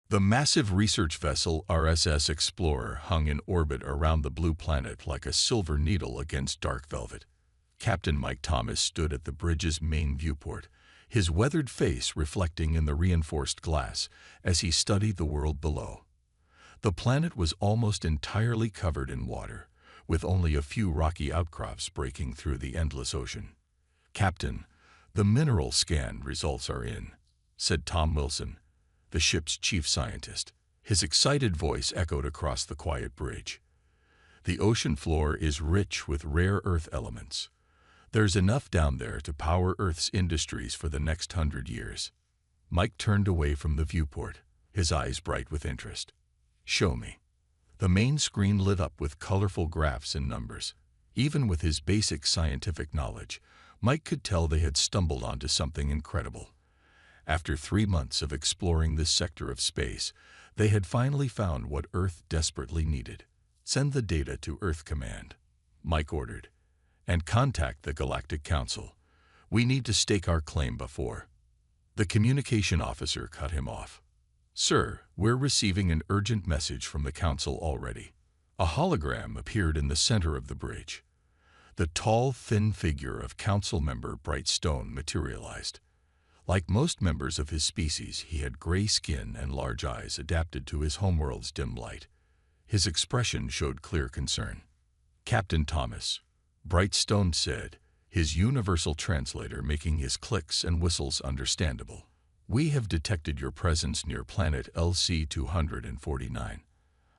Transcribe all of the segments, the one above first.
The massive research vessel RSS Explorer hung in orbit around the blue planet like a silver needle against dark velvet. Captain Mike Thomas stood at the bridge's main viewport, his weathered face reflecting in the reinforced glass as he studied the world below. The planet was almost entirely covered in water, with only a few rocky outcrops breaking through the endless ocean. "Captain, the mineral scan results are in," said Tom Wilson, the ship's chief scientist. His excited voice echoed across the quiet bridge. "The ocean floor is rich with rare earth elements. There's enough down there to power Earth's industries for the next 100 years." Mike turned away from the viewport, his eyes bright with interest. "Show me." The main screen lit up with colorful graphs and numbers. Even with his basic scientific knowledge, Mike could tell they had stumbled onto something incredible. After 3 months of exploring this sector of space, they had finally found what Earth desperately needed. "Send the data to Earth Command," Mike ordered, "and contact the Galactic Council. We need to stake our claim before." The communication officer cut him off. "Sir, we're receiving an urgent message from the Council already." A hologram appeared in the center of the bridge. The tall, thin figure of Council member Brightstone materialized. Like most members of his species, he had gray skin and large eyes adapted to his homeworld's dim light. His expression showed clear concern. "Captain Thomas," Brightstone said, his universal translator making his clicks and whistles understandable, "we have detected your presence near planet LC-249.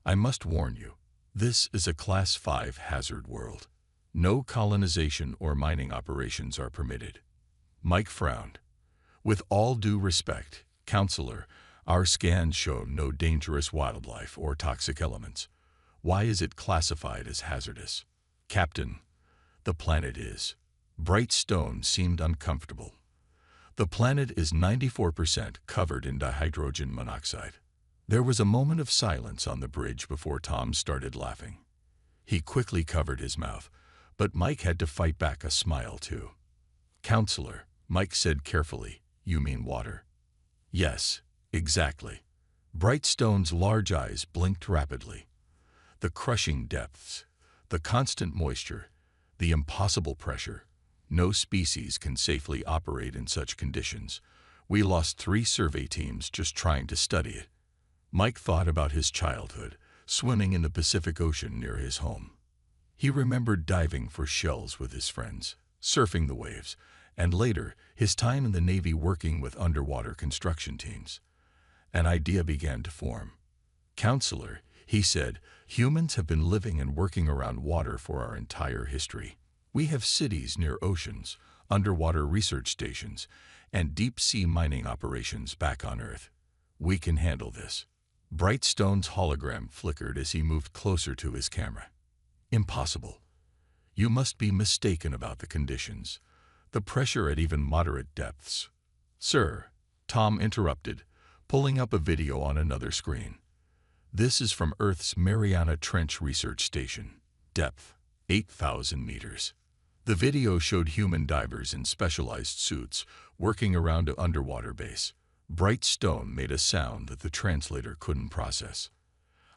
I must warn you, this is a Class 5 hazard world. No colonization or mining operations are permitted." Mike frowned. "With all due respect, Counselor, our scans show no dangerous wildlife or toxic elements. Why is it classified as hazardous?" "Captain, the planet is." Brightstone seemed uncomfortable. "The planet is 94% covered in dihydrogen monoxide." There was a moment of silence on the bridge before Tom started laughing. He quickly covered his mouth, but Mike had to fight back a smile too. "Counselor," Mike said carefully, "you mean water?" "Yes, exactly." Brightstone's large eyes blinked rapidly. "The crushing depths, the constant moisture, the impossible pressure. No species can safely operate in such conditions. We lost 3 survey teams just trying to study it." Mike thought about his childhood, swimming in the Pacific Ocean near his home. He remembered diving for shells with his friends, surfing the waves, and later, his time in the Navy working with underwater construction teams. An idea began to form. "Counselor," he said, "humans have been living and working around water for our entire history. We have cities near oceans, underwater research stations, and deep-sea mining operations back on Earth. We can handle this." Brightstone's hologram flickered as he moved closer to his camera. "Impossible. You must be mistaken about the conditions. The pressure at even moderate depths." "Sir," Tom interrupted, pulling up a video on another screen. "This is from Earth's Mariana Trench Research Station. Depth, 8,000 meters." The video showed human divers in specialized suits working around an underwater base. Brightstone made a sound that the translator couldn't process.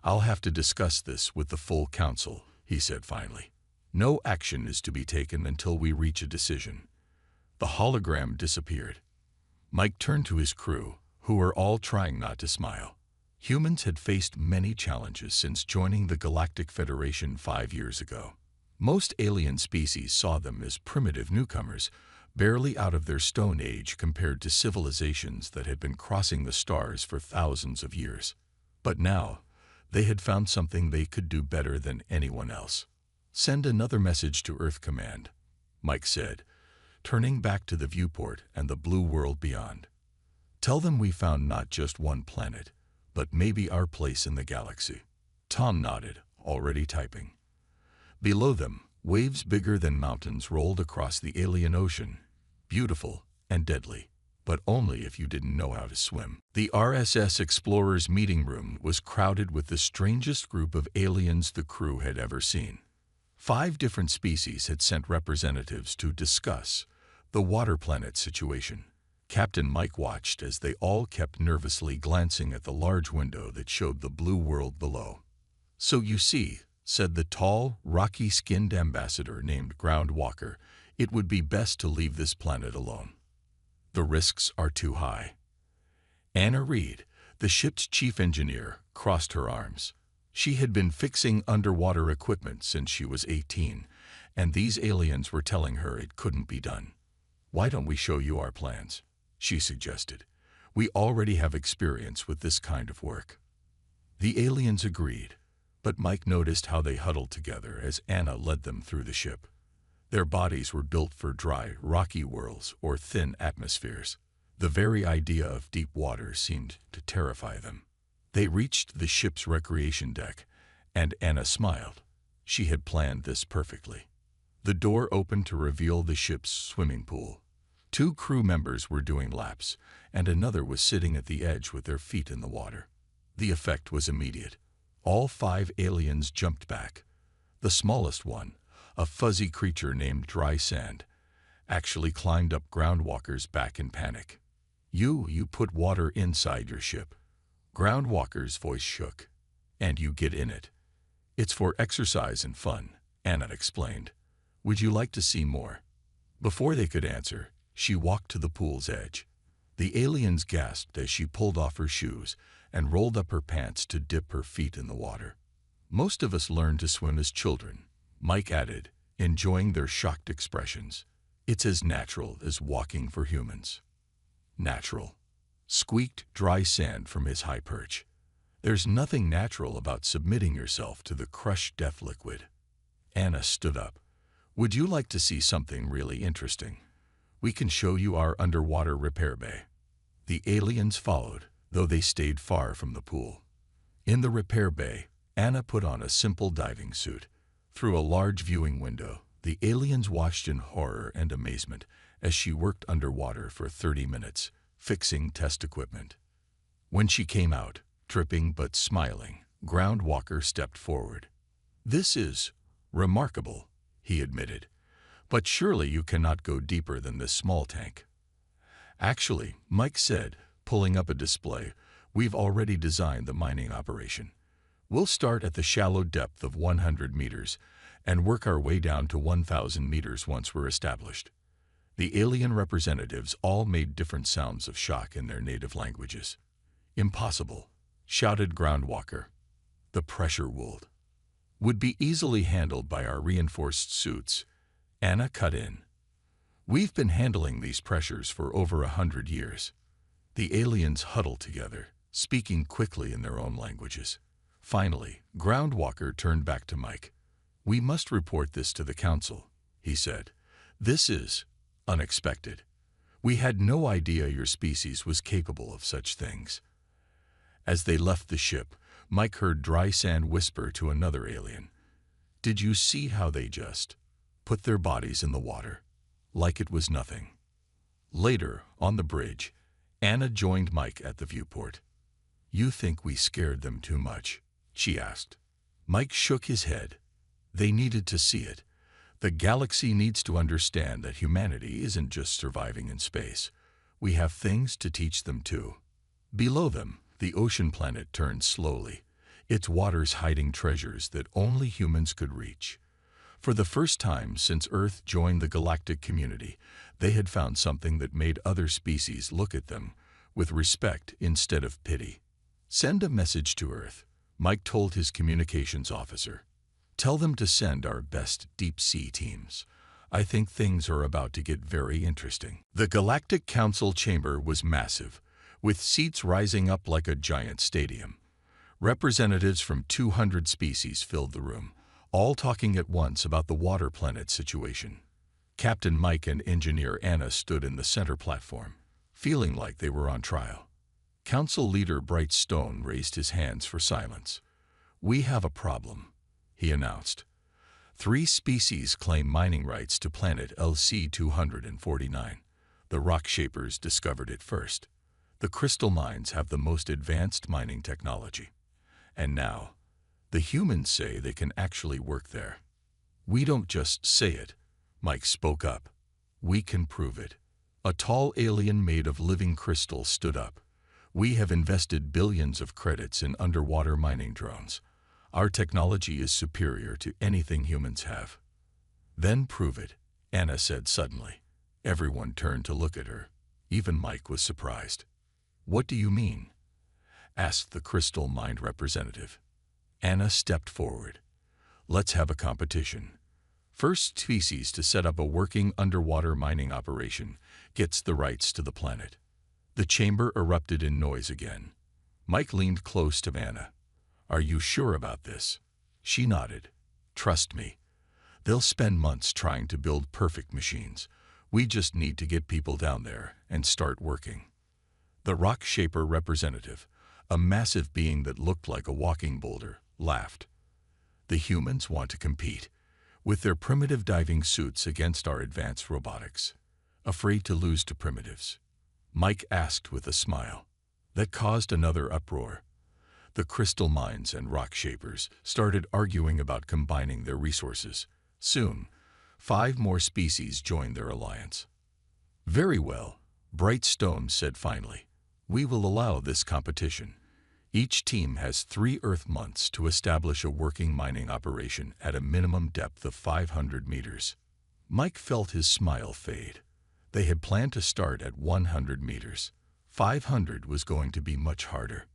"I'll have to discuss this with the full council," he said finally. "No action is to be taken until we reach a decision." The hologram disappeared. Mike turned to his crew, who were all trying not to smile. Humans had faced many challenges since joining the Galactic Federation 5 years ago. Most alien species saw them as primitive newcomers, barely out of their stone age compared to civilizations that had been crossing the stars for thousands of years. But now, they had found something they could do better than anyone else. "Send another message to Earth Command," Mike said, turning back to the viewport and the blue world beyond. "Tell them we found not just one planet, but maybe our place in the galaxy." Tom nodded, already typing. Below them, waves bigger than mountains rolled across the alien ocean, beautiful and deadly, but only if you didn't know how to swim. The RSS Explorer's meeting room was crowded with the strangest group of aliens the crew had ever seen. 5 different species had sent representatives to discuss the water planet situation. Captain Mike watched as they all kept nervously glancing at the large window that showed the blue world below. "So you see," said the tall, rocky-skinned ambassador named Groundwalker, "it would be best to leave this planet alone. The risks are too high." Anna Reed, the ship's chief engineer, crossed her arms. She had been fixing underwater equipment since she was 18, and these aliens were telling her it couldn't be done. "Why don't we show you our plans?" she suggested. "We already have experience with this kind of work." The aliens agreed, but Mike noticed how they huddled together as Anna led them through the ship. Their bodies were built for dry, rocky whirls or thin atmospheres. The very idea of deep water seemed to terrify them. They reached the ship's recreation deck, and Anna smiled. She had planned this perfectly. The door opened to reveal the ship's swimming pool. 2 crew members were doing laps, and another was sitting at the edge with their feet in the water. The effect was immediate. All 5 aliens jumped back. The smallest one, a fuzzy creature named Dry Sand, actually climbed up Groundwalker's back in panic. You put water inside your ship." Groundwalker's voice shook. "And you get in it. It's for exercise and fun," Anna explained. "Would you like to see more?" Before they could answer, she walked to the pool's edge. The aliens gasped as she pulled off her shoes and rolled up her pants to dip her feet in the water. "Most of us learned to swim as children," Mike added, enjoying their shocked expressions. "It's as natural as walking for humans." "Natural," squeaked Dry Sand from his high perch. "There's nothing natural about submitting yourself to the crushed death liquid." Anna stood up. "Would you like to see something really interesting? We can show you our underwater repair bay." The aliens followed, though they stayed far from the pool. In the repair bay, Anna put on a simple diving suit. Through a large viewing window, the aliens watched in horror and amazement as she worked underwater for 30 minutes, fixing test equipment. When she came out, tripping but smiling, Groundwalker stepped forward. "This is remarkable," he admitted. "But surely you cannot go deeper than this small tank." "Actually," Mike said, pulling up a display, "we've already designed the mining operation. We'll start at the shallow depth of 100 meters and work our way down to 1,000 meters once we're established." The alien representatives all made different sounds of shock in their native languages. "Impossible," shouted Groundwalker. "The pressure would be easily handled by our reinforced suits," Anna cut in. "We've been handling these pressures for over 100 years." The aliens huddled together, speaking quickly in their own languages. Finally, Groundwalker turned back to Mike. "We must report this to the council," he said. "This is unexpected. We had no idea your species was capable of such things." As they left the ship, Mike heard Dry Sand whisper to another alien, "Did you see how they just put their bodies in the water? Like it was nothing." Later, on the bridge, Anna joined Mike at the viewport. "You think we scared them too much?" she asked. Mike shook his head. "They needed to see it. The galaxy needs to understand that humanity isn't just surviving in space. We have things to teach them too." Below them, the ocean planet turned slowly, its waters hiding treasures that only humans could reach. For the first time since Earth joined the galactic community, they had found something that made other species look at them with respect instead of pity. "Send a message to Earth," Mike told his communications officer. "Tell them to send our best deep-sea teams. I think things are about to get very interesting." The Galactic Council chamber was massive, with seats rising up like a giant stadium. Representatives from 200 species filled the room, all talking at once about the water planet situation. Captain Mike and Engineer Anna stood in the center platform, feeling like they were on trial. Council Leader Bright Stone raised his hands for silence. "We have a problem," he announced. 3 species claim mining rights to planet LC-249. The rock shapers discovered it first. The crystal mines have the most advanced mining technology. And now, the humans say they can actually work there. "We don't just say it," Mike spoke up. "We can prove it." A tall alien made of living crystal stood up. "We have invested billions of credits in underwater mining drones. Our technology is superior to anything humans have." "Then prove it," Anna said suddenly. Everyone turned to look at her. Even Mike was surprised. "What do you mean?" asked the crystal mind representative. Anna stepped forward. "Let's have a competition. First species to set up a working underwater mining operation gets the rights to the planet." The chamber erupted in noise again. Mike leaned close to Anna. "Are you sure about this?" She nodded. "Trust me. They'll spend months trying to build perfect machines. We just need to get people down there and start working." The rock shaper representative, a massive being that looked like a walking boulder, laughed. "The humans want to compete with their primitive diving suits against our advanced robotics, afraid to lose to primitives." Mike asked with a smile. That caused another uproar. The crystal mines and rock shapers started arguing about combining their resources. Soon, 5 more species joined their alliance. "Very well," Bright Stone said finally. "We will allow this competition. Each team has 3 Earth months to establish a working mining operation at a minimum depth of 500 meters. Mike felt his smile fade. They had planned to start at 100 meters. 500 was going to be much harder.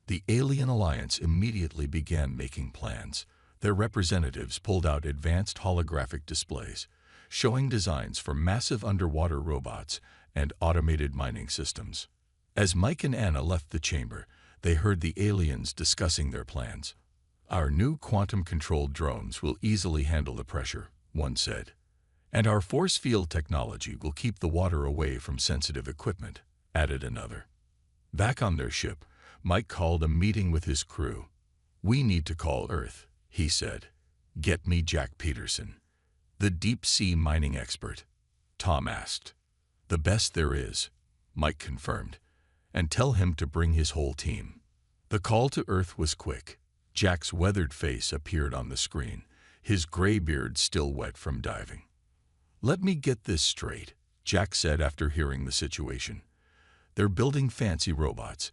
The Alien Alliance immediately began making plans. Their representatives pulled out advanced holographic displays, showing designs for massive underwater robots and automated mining systems. As Mike and Anna left the chamber, they heard the aliens discussing their plans. "Our new quantum-controlled drones will easily handle the pressure," one said. "And our force field technology will keep the water away from sensitive equipment," added another. Back on their ship, Mike called a meeting with his crew. "We need to call Earth," he said. "Get me Jack Peterson, the deep-sea mining expert." Tom asked. "The best there is," Mike confirmed. "And tell him to bring his whole team." The call to Earth was quick. Jack's weathered face appeared on the screen, his gray beard still wet from diving. "Let me get this straight," Jack said after hearing the situation. "They're building fancy robots,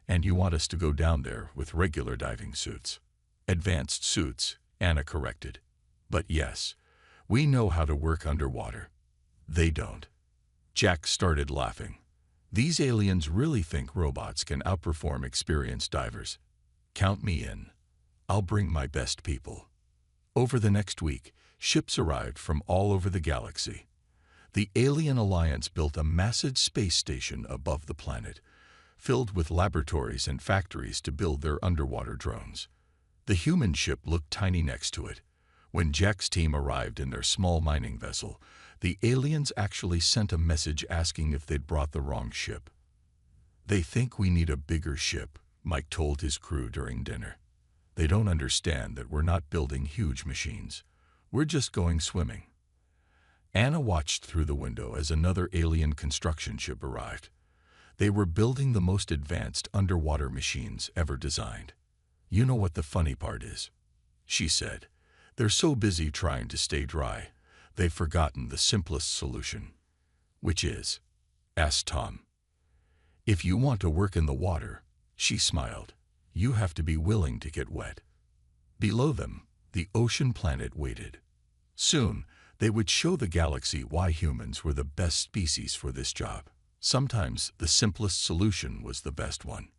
and you want us to go down there with regular diving suits." "Advanced suits," Anna corrected. "But yes, we know how to work underwater. They don't." Jack started laughing. "These aliens really think robots can outperform experienced divers. Count me in. I'll bring my best people." Over the next week, ships arrived from all over the galaxy. The Alien Alliance built a massive space station above the planet, filled with laboratories and factories to build their underwater drones. The human ship looked tiny next to it. When Jack's team arrived in their small mining vessel, the aliens actually sent a message asking if they'd brought the wrong ship. "They think we need a bigger ship," Mike told his crew during dinner. "They don't understand that we're not building huge machines. We're just going swimming." Anna watched through the window as another alien construction ship arrived. They were building the most advanced underwater machines ever designed. "You know what the funny part is?" she said. "They're so busy trying to stay dry, they've forgotten the simplest solution." "Which is?" asked Tom. "If you want to work in the water," she smiled, "you have to be willing to get wet." Below them, the ocean planet waited. Soon, they would show the galaxy why humans were the best species for this job. Sometimes the simplest solution was the best one,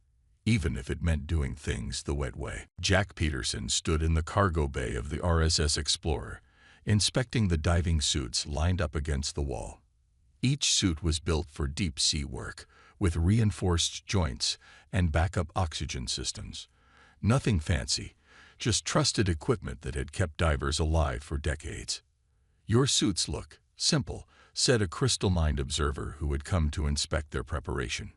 even if it meant doing things the wet way. Jack Peterson stood in the cargo bay of the RSS Explorer, inspecting the diving suits lined up against the wall. Each suit was built for deep-sea work, with reinforced joints and backup oxygen systems. Nothing fancy, just trusted equipment that had kept divers alive for decades. "Your suits look simple," said a crystal mind observer who had come to inspect their preparation.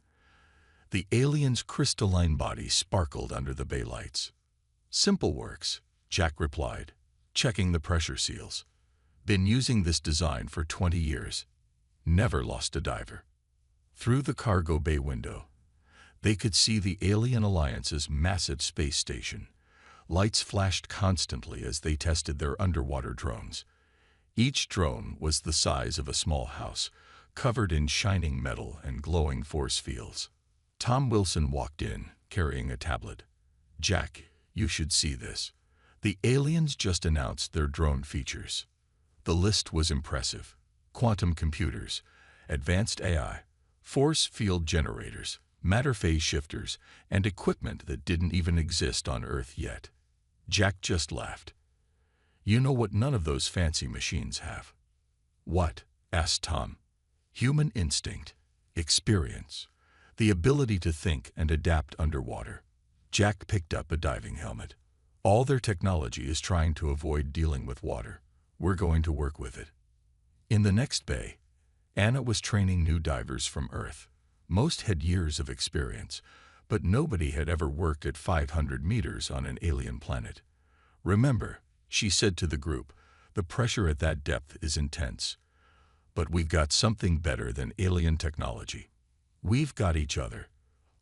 The alien's crystalline body sparkled under the bay lights. "Simple works," Jack replied, checking the pressure seals. "Been using this design for 20 years. Never lost a diver." Through the cargo bay window, they could see the Alien Alliance's massive space station. Lights flashed constantly as they tested their underwater drones. Each drone was the size of a small house, covered in shining metal and glowing force fields. Tom Wilson walked in, carrying a tablet. "Jack, you should see this. The aliens just announced their drone features." The list was impressive. Quantum computers, advanced AI, force field generators, matter phase shifters, and equipment that didn't even exist on Earth yet. Jack just laughed. "You know what none of those fancy machines have?" "What?" asked Tom. "Human instinct, experience, the ability to think and adapt underwater." Jack picked up a diving helmet. "All their technology is trying to avoid dealing with water. We're going to work with it." In the next bay, Anna was training new divers from Earth. Most had years of experience, but nobody had ever worked at 500 meters on an alien planet. "Remember," she said to the group, "the pressure at that depth is intense. But we've got something better than alien technology. We've got each other.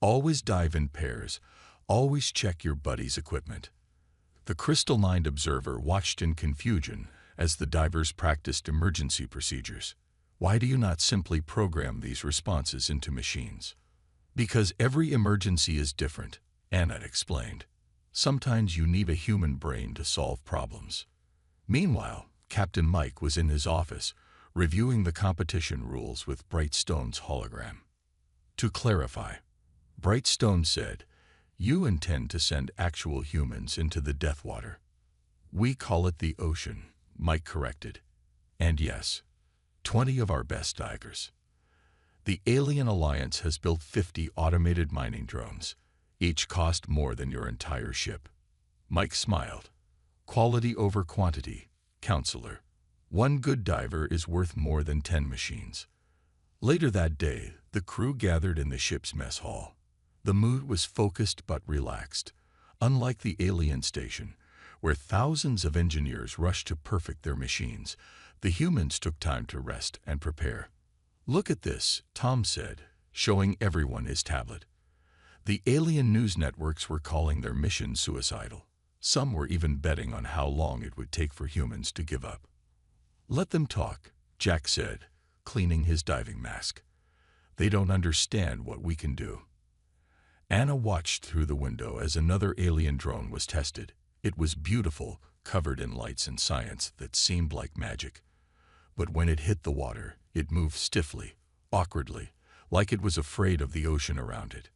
Always dive in pairs. Always check your buddy's equipment." The crystalline observer watched in confusion as the divers practiced emergency procedures. "Why do you not simply program these responses into machines?" "Because every emergency is different," Anna explained. "Sometimes you need a human brain to solve problems." Meanwhile, Captain Mike was in his office, reviewing the competition rules with Brightstone's hologram. "To clarify," Brightstone said, "you intend to send actual humans into the death water." "We call it the ocean," Mike corrected. "And yes, 20 of our best divers. The Alien Alliance has built 50 automated mining drones. Each cost more than your entire ship." Mike smiled. "Quality over quantity, counselor. One good diver is worth more than 10 machines." Later that day, the crew gathered in the ship's mess hall. The mood was focused but relaxed. Unlike the alien station, where thousands of engineers rushed to perfect their machines, the humans took time to rest and prepare. "Look at this," Tom said, showing everyone his tablet. The alien news networks were calling their mission suicidal. Some were even betting on how long it would take for humans to give up. "Let them talk," Jack said, cleaning his diving mask. "They don't understand what we can do." Anna watched through the window as another alien drone was tested. It was beautiful, covered in lights and science that seemed like magic. But when it hit the water, it moved stiffly, awkwardly, like it was afraid of the ocean around it.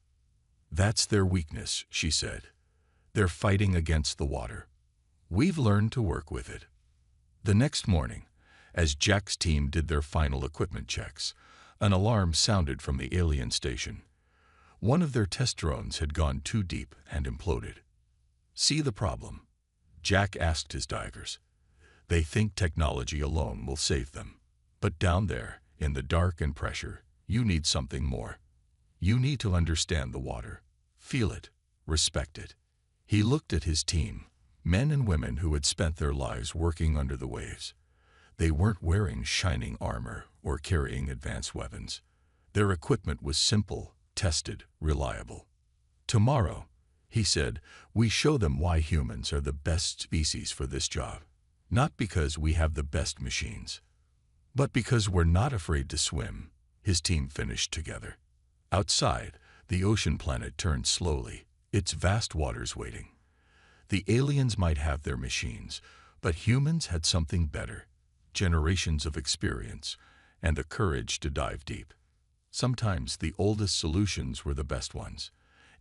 "That's their weakness," she said. "They're fighting against the water. We've learned to work with it." The next morning, as Jack's team did their final equipment checks, an alarm sounded from the alien station. One of their test drones had gone too deep and imploded. "See the problem?" Jack asked his divers. "They think technology alone will save them. But down there, in the dark and pressure, you need something more. You need to understand the water, feel it, respect it." He looked at his team, men and women who had spent their lives working under the waves. They weren't wearing shining armor or carrying advanced weapons. Their equipment was simple, tested, reliable. "Tomorrow," he said, "we show them why humans are the best species for this job. Not because we have the best machines, but because we're not afraid to swim." His team finished together. Outside, the ocean planet turned slowly, its vast waters waiting. The aliens might have their machines, but humans had something better: generations of experience and the courage to dive deep. Sometimes the oldest solutions were the best ones,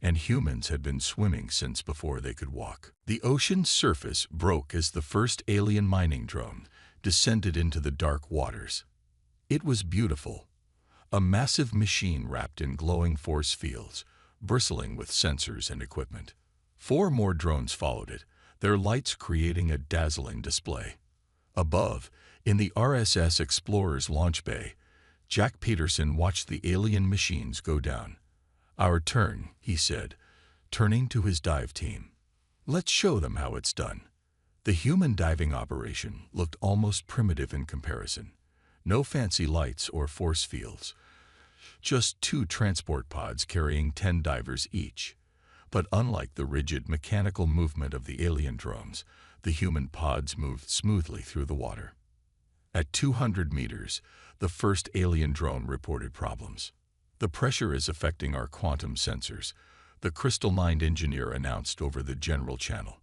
and humans had been swimming since before they could walk. The ocean's surface broke as the first alien mining drone descended into the dark waters. It was beautiful, a massive machine wrapped in glowing force fields, bristling with sensors and equipment. 4 more drones followed it, their lights creating a dazzling display. Above, in the RSS Explorer's launch bay, Jack Peterson watched the alien machines go down. "Our turn," he said, turning to his dive team. "Let's show them how it's done." The human diving operation looked almost primitive in comparison. No fancy lights or force fields. Just 2 transport pods carrying 10 divers each. But unlike the rigid mechanical movement of the alien drones, the human pods moved smoothly through the water. At 200 meters, the first alien drone reported problems. "The pressure is affecting our quantum sensors," the crystal mind engineer announced over the general channel.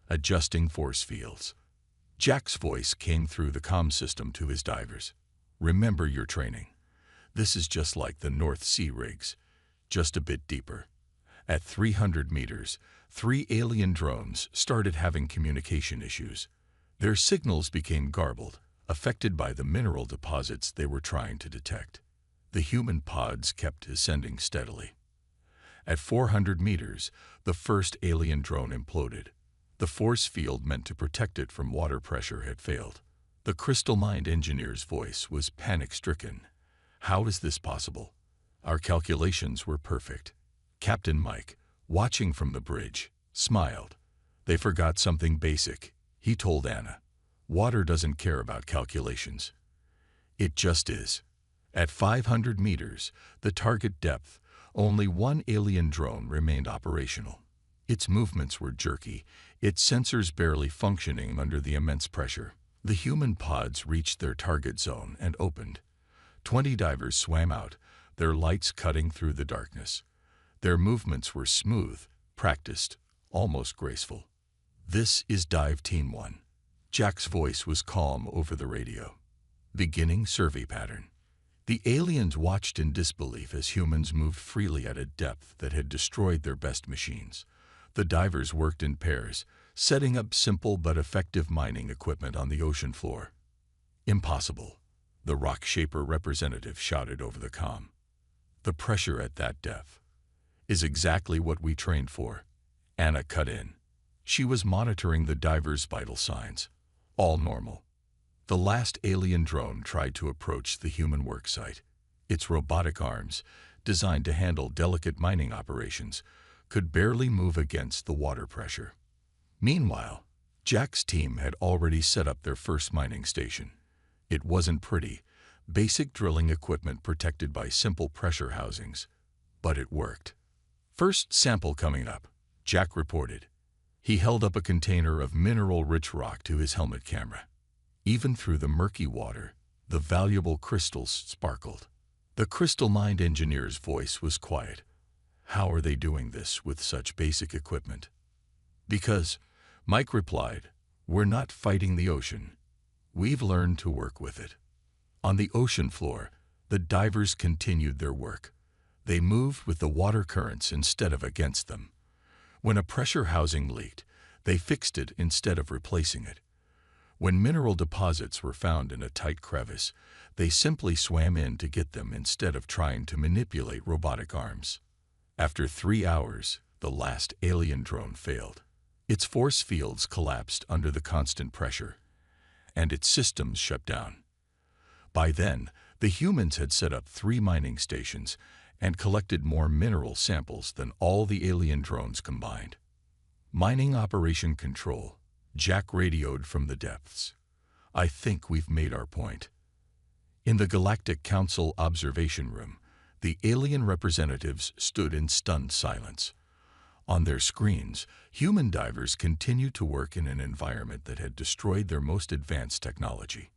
"Adjusting force fields." Jack's voice came through the comm system to his divers. "Remember your training. This is just like the North Sea rigs, just a bit deeper." At 300 meters, 3 alien drones started having communication issues. Their signals became garbled, affected by the mineral deposits they were trying to detect. The human pods kept ascending steadily. At 400 meters, the first alien drone imploded. The force field meant to protect it from water pressure had failed. The crystal mind engineer's voice was panic-stricken. "How is this possible? Our calculations were perfect." Captain Mike, watching from the bridge, smiled. "They forgot something basic," he told Anna. "Water doesn't care about calculations. It just is." At 500 meters, the target depth, only one alien drone remained operational. Its movements were jerky, its sensors barely functioning under the immense pressure. The human pods reached their target zone and opened. 20 divers swam out, their lights cutting through the darkness. Their movements were smooth, practiced, almost graceful. "This is Dive Team 1. Jack's voice was calm over the radio. "Beginning survey pattern." The aliens watched in disbelief as humans moved freely at a depth that had destroyed their best machines. The divers worked in pairs, setting up simple but effective mining equipment on the ocean floor. "Impossible," the rock shaper representative shouted over the comm. "The pressure at that depth is exactly what we trained for." Anna cut in. She was monitoring the divers' vital signs. All normal. The last alien drone tried to approach the human work site. Its robotic arms, designed to handle delicate mining operations, could barely move against the water pressure. Meanwhile, Jack's team had already set up their first mining station. It wasn't pretty, basic drilling equipment protected by simple pressure housings, but it worked. "First sample coming up," Jack reported. He held up a container of mineral-rich rock to his helmet camera. Even through the murky water, the valuable crystals sparkled. The crystal mind engineer's voice was quiet. "How are they doing this with such basic equipment?" "Because," Mike replied, "we're not fighting the ocean. We've learned to work with it." On the ocean floor, the divers continued their work. They moved with the water currents instead of against them. When a pressure housing leaked, they fixed it instead of replacing it. When mineral deposits were found in a tight crevice, they simply swam in to get them instead of trying to manipulate robotic arms. After 3 hours, the last alien drone failed. Its force fields collapsed under the constant pressure, and its systems shut down. By then, the humans had set up 3 mining stations and collected more mineral samples than all the alien drones combined. "Mining operation control," Jack radioed from the depths. "I think we've made our point." In the Galactic Council observation room, the alien representatives stood in stunned silence. On their screens, human divers continued to work in an environment that had destroyed their most advanced technology.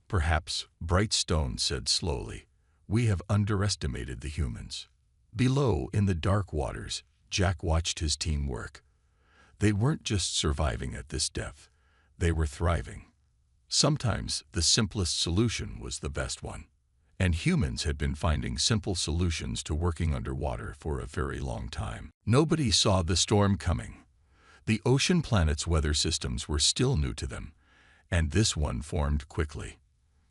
"Perhaps," Brightstone said slowly, "we have underestimated the humans." Below, in the dark waters, Jack watched his team work. They weren't just surviving at this depth, they were thriving. Sometimes the simplest solution was the best one. And humans had been finding simple solutions to working underwater for a very long time. Nobody saw the storm coming. The ocean planet's weather systems were still new to them, and this one formed quickly.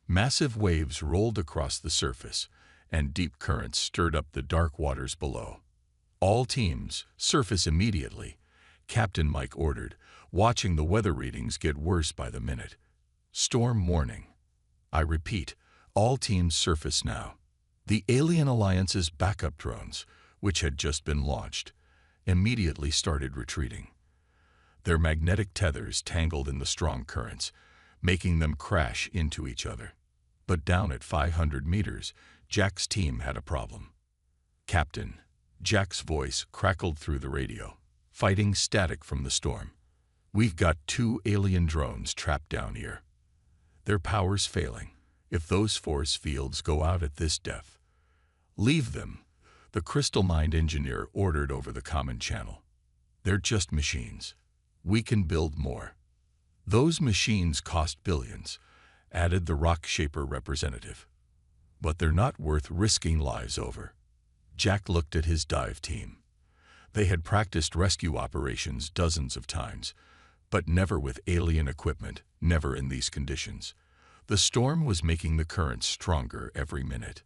Massive waves rolled across the surface, and deep currents stirred up the dark waters below. "All teams, surface immediately," Captain Mike ordered, watching the weather readings get worse by the minute. "Storm warning. I repeat, all teams surface now." The Alien Alliance's backup drones, which had just been launched, immediately started retreating. Their magnetic tethers tangled in the strong currents, making them crash into each other. But down at 500 meters, Jack's team had a problem. "Captain," Jack's voice crackled through the radio, fighting static from the storm. "We've got 2 alien drones trapped down here. Their power's failing. If those force fields go out at this depth, leave them, the crystal mind engineer ordered over the common channel. They're just machines. We can build more. Those machines cost billions, added the rock shaper representative. But they're not worth risking lives over. Jack looked at his dive team. They had practiced rescue operations dozens of times, but never with alien equipment, never in these conditions. The storm was making the currents stronger every minute.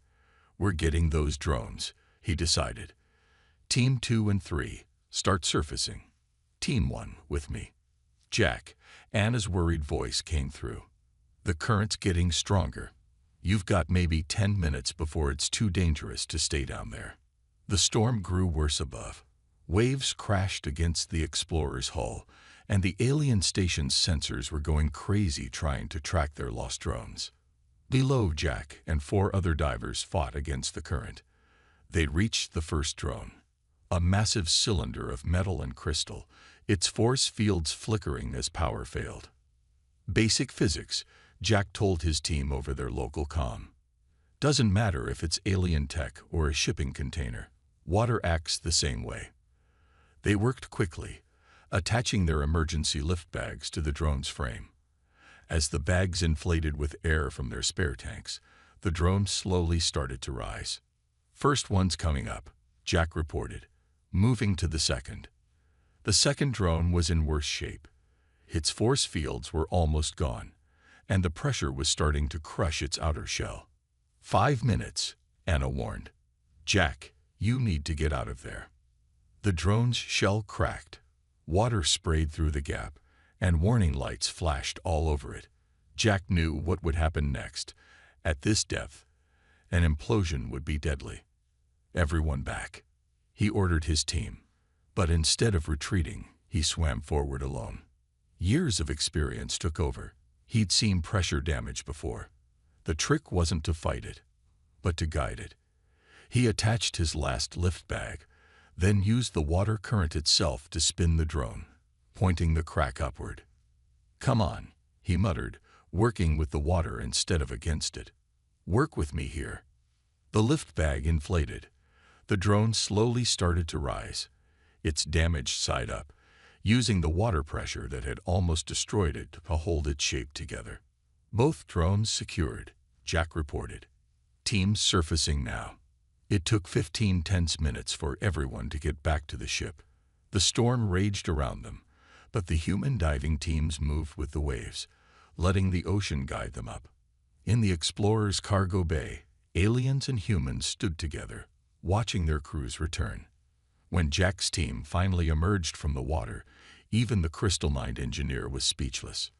We're getting those drones, he decided. Team 2 and 3, start surfacing. Team 1, with me. Jack, Anna's worried voice came through. The current's getting stronger. You've got maybe 10 minutes before it's too dangerous to stay down there. The storm grew worse above. Waves crashed against the Explorer's hull, and the alien station's sensors were going crazy trying to track their lost drones. Below, Jack and 4 other divers fought against the current. They reached the first drone, a massive cylinder of metal and crystal, its force fields flickering as power failed. Basic physics, Jack told his team over their local comm. Doesn't matter if it's alien tech or a shipping container, water acts the same way. They worked quickly, attaching their emergency lift bags to the drone's frame. As the bags inflated with air from their spare tanks, the drone slowly started to rise. First one's coming up, Jack reported, moving to the second. The second drone was in worse shape. Its force fields were almost gone, and the pressure was starting to crush its outer shell. 5 minutes, Anna warned. Jack, you need to get out of there. The drone's shell cracked. Water sprayed through the gap, and warning lights flashed all over it. Jack knew what would happen next. At this depth, an implosion would be deadly. Everyone back, he ordered his team. But instead of retreating, he swam forward alone. Years of experience took over. He'd seen pressure damage before. The trick wasn't to fight it, but to guide it. He attached his last lift bag, then used the water current itself to spin the drone, pointing the crack upward. Come on, he muttered, working with the water instead of against it. Work with me here. The lift bag inflated. The drone slowly started to rise, its damaged side up, using the water pressure that had almost destroyed it to hold its shape together. Both drones secured, Jack reported. Teams surfacing now. It took 15 tense minutes for everyone to get back to the ship. The storm raged around them, but the human diving teams moved with the waves, letting the ocean guide them up. In the Explorer's cargo bay, aliens and humans stood together, watching their crews return. When Jack's team finally emerged from the water, even the crystal mind engineer was speechless.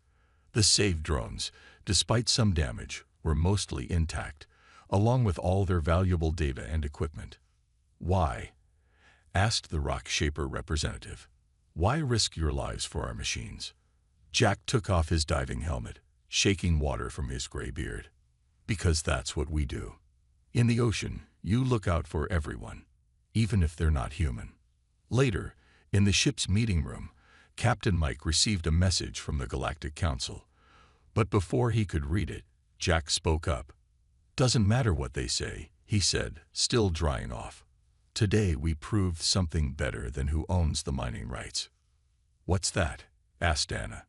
The saved drones, despite some damage, were mostly intact, along with all their valuable data and equipment. Why? Asked the rock shaper representative. Why risk your lives for our machines? Jack took off his diving helmet, shaking water from his gray beard. Because that's what we do. In the ocean, you look out for everyone, even if they're not human. Later, in the ship's meeting room, Captain Mike received a message from the Galactic Council. But before he could read it, Jack spoke up. Doesn't matter what they say, he said, still drying off. Today we proved something better than who owns the mining rights. What's that? Asked Anna.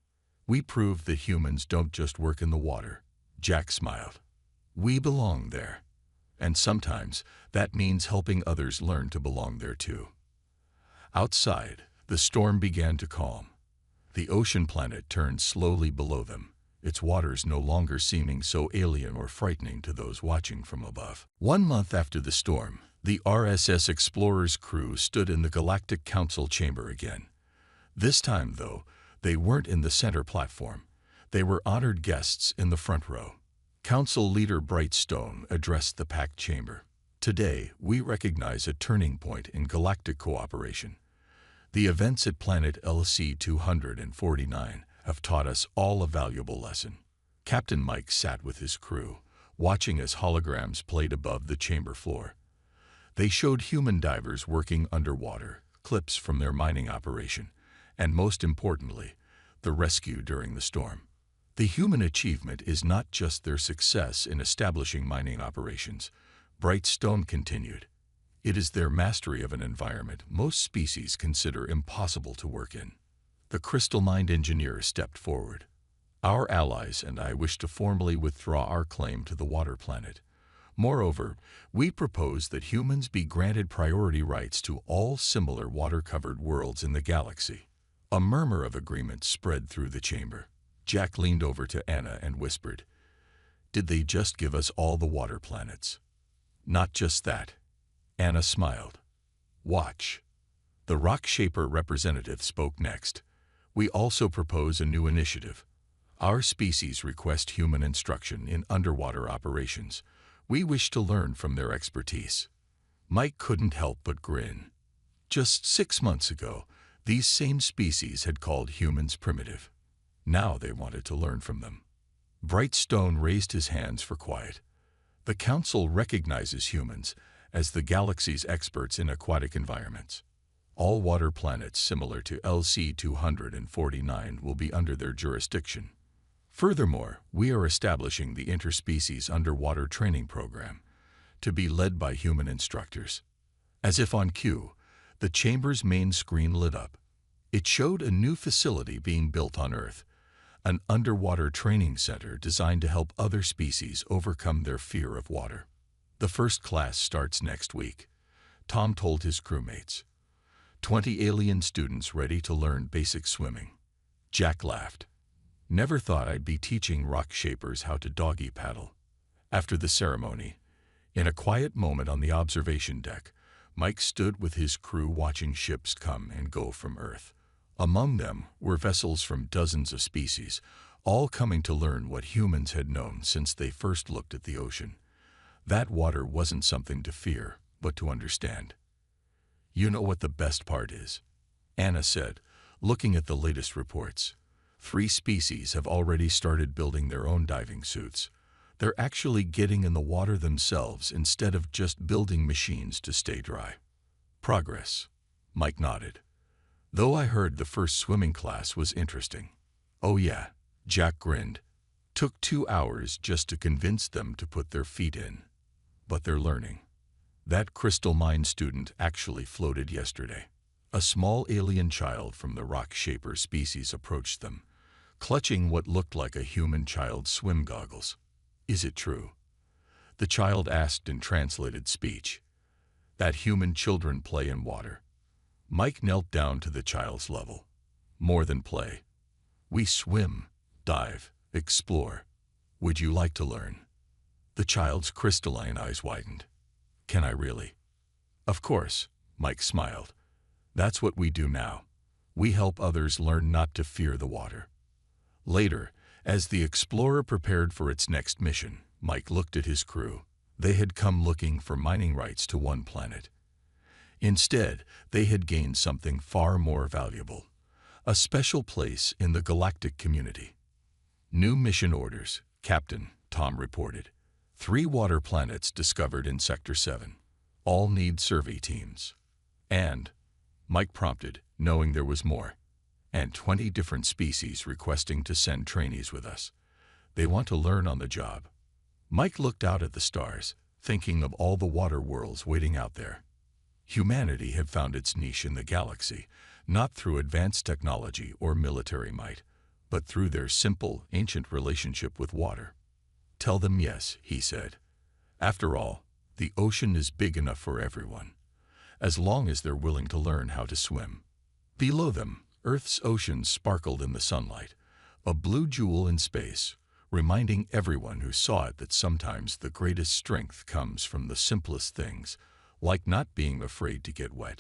We proved that humans don't just work in the water. Jack smiled. We belong there. And sometimes that means helping others learn to belong there too. Outside, the storm began to calm. The ocean planet turned slowly below them, its waters no longer seeming so alien or frightening to those watching from above. 1 month after the storm, the RSS Explorer's crew stood in the Galactic Council chamber again. This time, though, they weren't in the center platform. They were honored guests in the front row. Council leader Brightstone addressed the packed chamber. Today, we recognize a turning point in galactic cooperation. The events at planet LC-249 have taught us all a valuable lesson. Captain Mike sat with his crew, watching as holograms played above the chamber floor. They showed human divers working underwater, clips from their mining operation, and most importantly, the rescue during the storm. The human achievement is not just their success in establishing mining operations, Brightstone continued. It is their mastery of an environment most species consider impossible to work in. The crystal-mind engineer stepped forward. Our allies and I wish to formally withdraw our claim to the water planet. Moreover, we propose that humans be granted priority rights to all similar water-covered worlds in the galaxy. A murmur of agreement spread through the chamber. Jack leaned over to Anna and whispered, "Did they just give us all the water planets?" "Not just that." Anna smiled. "Watch." The Rock Shaper representative spoke next. "We also propose a new initiative. Our species request human instruction in underwater operations. We wish to learn from their expertise." Mike couldn't help but grin. Just 6 months ago, these same species had called humans primitive. Now they wanted to learn from them. Brightstone raised his hands for quiet. The Council recognizes humans as the galaxy's experts in aquatic environments. All water planets similar to LC-249 will be under their jurisdiction. Furthermore, we are establishing the Interspecies Underwater Training Program to be led by human instructors. As if on cue, the chamber's main screen lit up. It showed a new facility being built on Earth, an underwater training center designed to help other species overcome their fear of water. The first class starts next week, Tom told his crewmates. 20 alien students ready to learn basic swimming. Jack laughed. "Never thought I'd be teaching rock shapers how to doggy paddle." After the ceremony, in a quiet moment on the observation deck, Mike stood with his crew watching ships come and go from Earth. Among them were vessels from dozens of species, all coming to learn what humans had known since they first looked at the ocean. That water wasn't something to fear, but to understand. "You know what the best part is?" Anna said, looking at the latest reports. 3 species have already started building their own diving suits. They're actually getting in the water themselves instead of just building machines to stay dry. "Progress," Mike nodded. "Though I heard the first swimming class was interesting." "Oh yeah," Jack grinned. "Took 2 hours just to convince them to put their feet in. But they're learning." That crystal mine student actually floated yesterday. A small alien child from the rock shaper species approached them, clutching what looked like a human child's swim goggles. "Is it true?" the child asked in translated speech. "That human children play in water?" Mike knelt down to the child's level. "More than play. We swim, dive, explore. Would you like to learn?" The child's crystalline eyes widened. "Can I really?" "Of course," Mike smiled. "That's what we do now. We help others learn not to fear the water." Later, as the Explorer prepared for its next mission, Mike looked at his crew. They had come looking for mining rights to one planet. Instead, they had gained something far more valuable, a special place in the galactic community. "New mission orders, Captain," Tom reported. 3 water planets discovered in Sector 7. All need survey teams. And, Mike prompted, knowing there was more. "And 20 different species requesting to send trainees with us. They want to learn on the job." Mike looked out at the stars, thinking of all the water worlds waiting out there. Humanity had found its niche in the galaxy, not through advanced technology or military might, but through their simple, ancient relationship with water. "Tell them yes," he said. "After all, the ocean is big enough for everyone, as long as they're willing to learn how to swim." Below them, Earth's ocean sparkled in the sunlight, a blue jewel in space, reminding everyone who saw it that sometimes the greatest strength comes from the simplest things, like not being afraid to get wet.